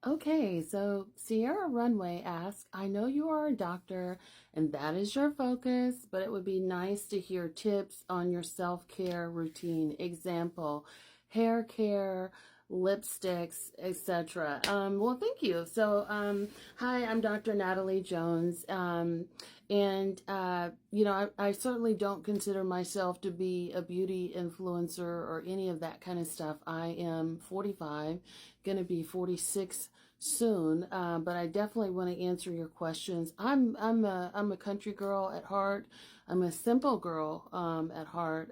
Okay, so Sierra Runway asks, I know you are a doctor and that is your focus, but it would be nice to hear tips on your self-care routine. Example, hair care, lipsticks, etc. Well, thank you. Hi, I'm Dr. Natalie Jones. I certainly don't consider myself to be a beauty influencer or any of that kind of stuff. I am 45, going to be 46 soon, but I definitely want to answer your questions. I'm a country girl at heart. I'm a simple girl at heart.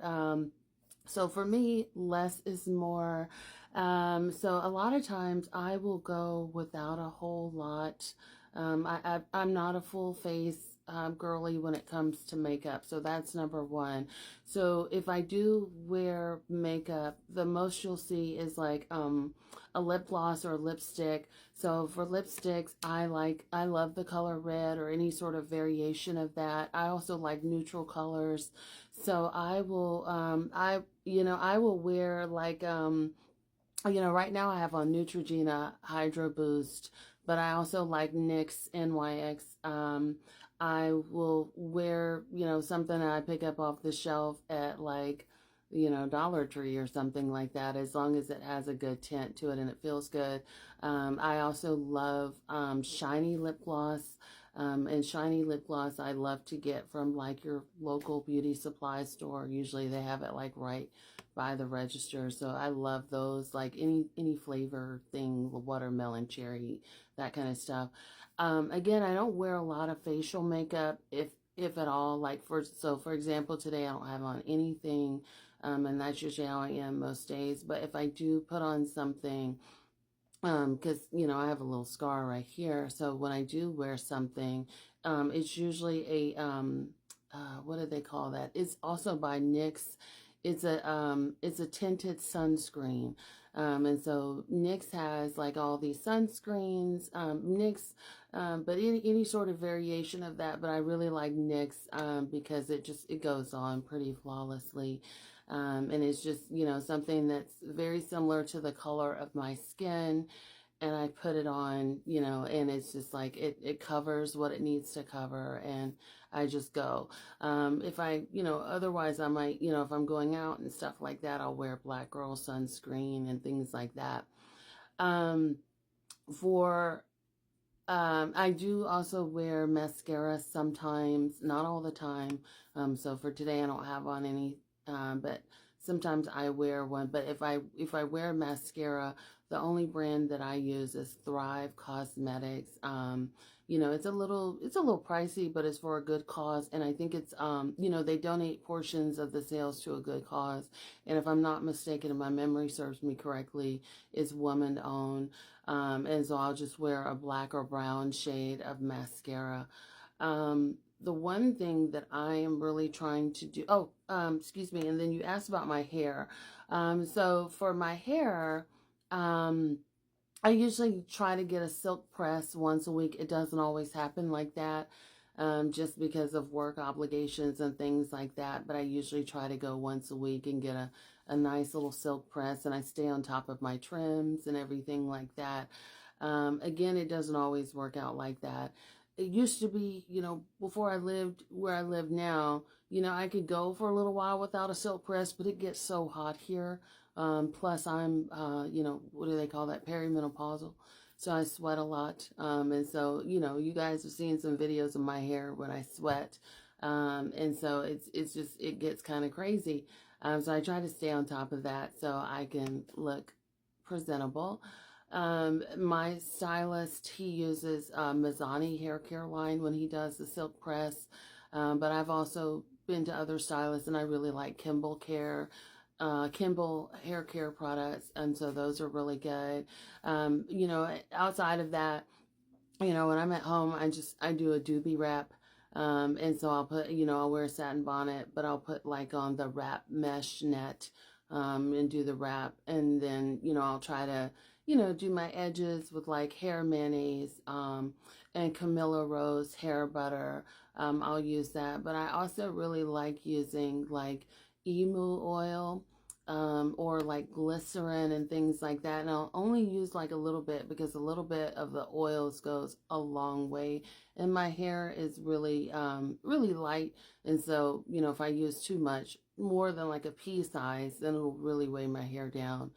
So for me, less is more. So a lot of times I will go without a whole lot. I'm not a full face girly when it comes to makeup. So that's number one. So if I do wear makeup, the most you'll see is like a lip gloss or a lipstick. So for lipsticks, I love the color red or any sort of variation of that. I also like neutral colors. So I will wear like right now I have on Neutrogena Hydro Boost, but I also like NYX NYX. I will wear, something that I pick up off the shelf at like, Dollar Tree or something like that, as long as it has a good tint to it and it feels good. I also love shiny lip gloss. And shiny lip gloss I love to get from like your local beauty supply store. Usually they have it like right by the register. So I love those, like any flavor thing, watermelon, cherry, that kind of stuff. Again, I don't wear a lot of facial makeup, if at all. For example, today I don't have on anything, and that's usually how I am most days. But if I do put on something, because I have a little scar right here, so when I do wear something, it's usually a what do they call that? It's also by NYX. It's a tinted sunscreen, and so NYX has like all these sunscreens. NYX, but any sort of variation of that. But I really like NYX because it goes on pretty flawlessly. And it's just, something that's very similar to the color of my skin. And I put it on, and it's just like it covers what it needs to cover. And I just go. If otherwise I might, if I'm going out and stuff like that, I'll wear Black Girl sunscreen and things like that. Um, for I do also wear mascara sometimes, not all the time. So for today, I don't have on any, but sometimes I wear one. But if I wear mascara, the only brand that I use is Thrive Cosmetics. It's a little pricey, but it's for a good cause, and I think they donate portions of the sales to a good cause. And if I'm not mistaken, if my memory serves me correctly, it's woman owned. And so I'll just wear a black or brown shade of mascara. The one thing that I am really trying to do, excuse me, and then you asked about my hair. So for my hair, I usually try to get a silk press once a week. It doesn't always happen like that, just because of work obligations and things like that. But I usually try to go once a week and get a nice little silk press, and I stay on top of my trims and everything like that. Again, it doesn't always work out like that. It used to be, before I lived where I live now, I could go for a little while without a silk press, but it gets so hot here. Plus I'm, what do they call that? Perimenopausal. So I sweat a lot. And so, you guys have seen some videos of my hair when I sweat. And so it gets kind of crazy. So I try to stay on top of that so I can look presentable. My stylist, he uses Mazzani hair care line when he does the silk press. But I've also been to other stylists, and I really like Kimball hair care products, and so those are really good. Outside of that, when I'm at home, I do a doobie wrap. And so I'll wear a satin bonnet, but I'll put like on the wrap mesh net, and do the wrap. And then, I'll try to, do my edges with like hair mayonnaise, and Camilla Rose hair butter. I'll use that. But I also really like using like emu oil. or like glycerin and things like that. And I'll only use like a little bit because a little bit of the oils goes a long way. And my hair is really, really light. And so, you know, if I use too much, more than like a pea size, then it'll really weigh my hair down.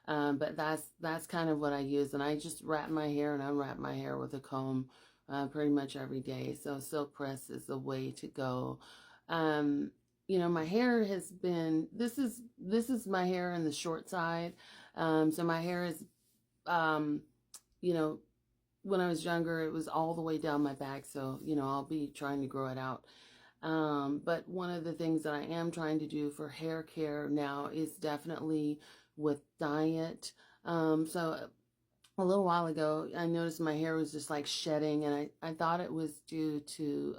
But that's kind of what I use. And I just wrap my hair and unwrap my hair with a comb pretty much every day. So silk press is the way to go. Um, you know, my hair has been, this is my hair in the short side. So my hair is, um, you know, when I was younger, it was all the way down my back. So, you know, I'll be trying to grow it out. But one of the things that I am trying to do for hair care now is definitely with diet. So a little while ago, I noticed my hair was just like shedding, and I thought it was due to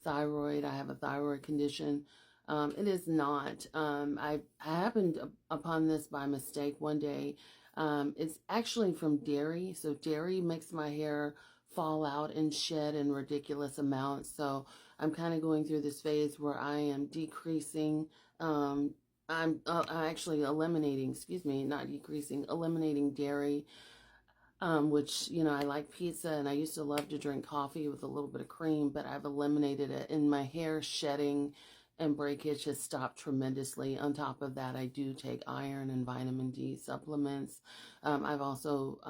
thyroid. I have a thyroid condition. It is not. I happened upon this by mistake one day. It's actually from dairy. So dairy makes my hair fall out and shed in ridiculous amounts. So I'm kind of going through this phase where I am decreasing. I'm actually eliminating, excuse me, not decreasing, eliminating dairy, which, you know, I like pizza and I used to love to drink coffee with a little bit of cream, but I've eliminated it, and my hair shedding and breakage has stopped tremendously. On top of that, I do take iron and vitamin D supplements. I've also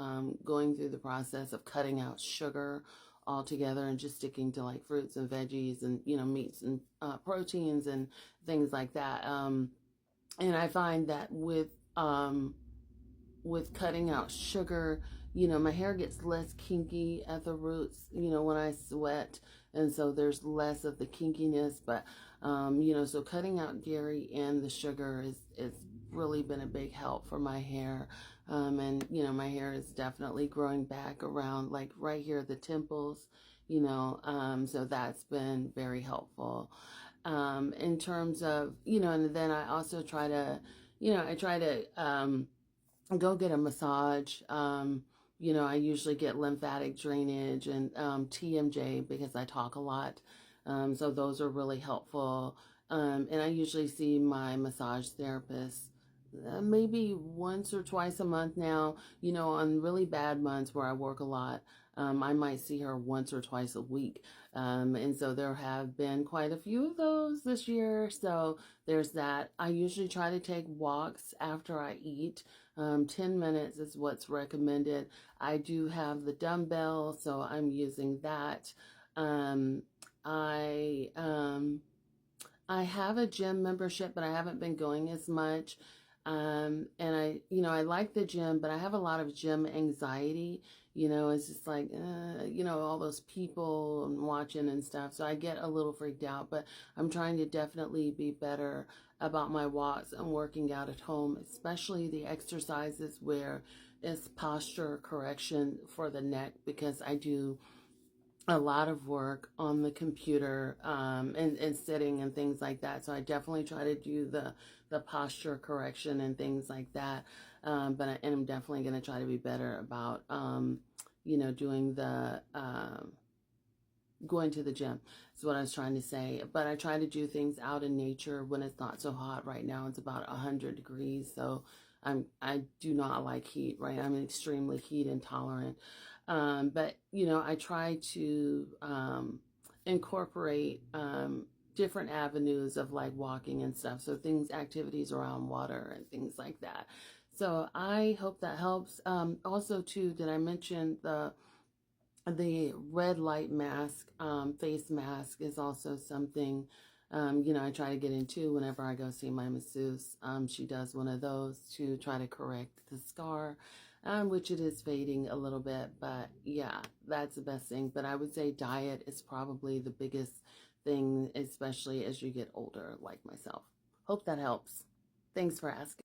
going through the process of cutting out sugar altogether and just sticking to like fruits and veggies and, you know, meats and proteins and things like that. And I find that with cutting out sugar, you know, my hair gets less kinky at the roots, you know, when I sweat. And so there's less of the kinkiness. But, you know, so cutting out dairy and the sugar is really been a big help for my hair. And, you know, my hair is definitely growing back around like right here at the temples, you know, so that's been very helpful. In terms of, you know, and then I also try to, you know, I try to, go get a massage. You know, I usually get lymphatic drainage and TMJ because I talk a lot. So those are really helpful. And I usually see my massage therapist maybe once or twice a month now. You know, on really bad months where I work a lot, I might see her once or twice a week. And so there have been quite a few of those this year. So there's that. I usually try to take walks after I eat. 10 minutes is what's recommended. I do have the dumbbell, so I'm using that. Um, I um, I have a gym membership, but I haven't been going as much. And I, you know, I like the gym, but I have a lot of gym anxiety. You know, it's just like, you know, all those people and watching and stuff. So I get a little freaked out, but I'm trying to definitely be better about my walks and working out at home, especially the exercises where it's posture correction for the neck, because I do a lot of work on the computer, and sitting and things like that. So I definitely try to do the posture correction and things like that. And I'm definitely going to try to be better about, you know, doing the, going to the gym is what I was trying to say. But I try to do things out in nature when it's not so hot. Right now it's about 100 degrees. So I do not like heat, right? I'm extremely heat intolerant. But, you know, I try to incorporate different avenues of like walking and stuff. So things, activities around water and things like that. So I hope that helps. Also, too, did I mention the red light mask, face mask is also something, you know, I try to get into whenever I go see my masseuse. She does one of those to try to correct the scar, which it is fading a little bit, but yeah, that's the best thing. But I would say diet is probably the biggest thing, especially as you get older, like myself. Hope that helps. Thanks for asking.